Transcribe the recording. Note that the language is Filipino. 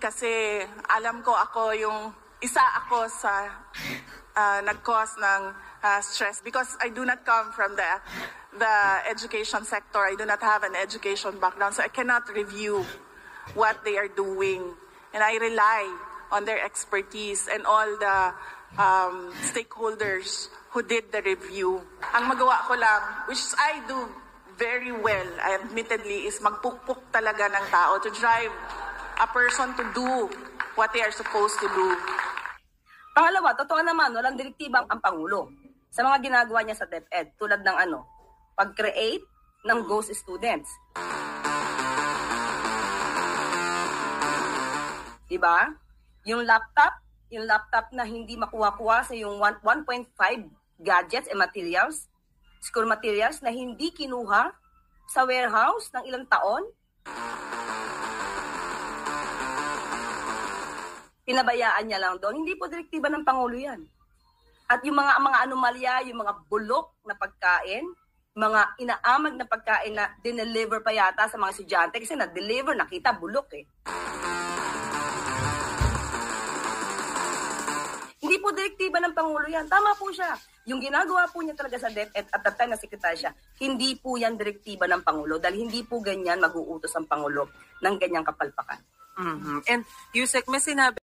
Kasi alam ko isa ako sa nag-cause ng stress because I do not come from the education sector. I do not have an education background, so I cannot review what they are doing. And I rely on their expertise and all the stakeholders who did the review. Ang magawa ko lang, which I do very well, admittedly, is magpukpok talaga ng tao to drive a person to do what they are supposed to do. Pangalawa, totoo naman, walang direktibang ang Pangulo sa mga ginagawa niya sa DepEd, tulad ng pag-create ng ghost students. Diba? Yung laptop na hindi makuha-kuha sa yung 1.5 gadgets and materials, school materials na hindi kinuha sa warehouse ng ilang taon. Pinabayaan niya lang doon. Hindi po direktiba ng Pangulo yan. At yung mga anomalya, yung mga bulok na pagkain, mga inaamag na pagkain na dineliver pa yata sa mga estudyante kasi na-deliver, nakita, bulok eh. Hindi po direktiba ng Pangulo yan. Tama po siya. Yung ginagawa po niya talaga sa DepEd at the time na sekretary siya, hindi po yan direktiba ng Pangulo dahil hindi po ganyan mag-uutos ang Pangulo ng ganyang kapalpakan. And Yusek, may sinabi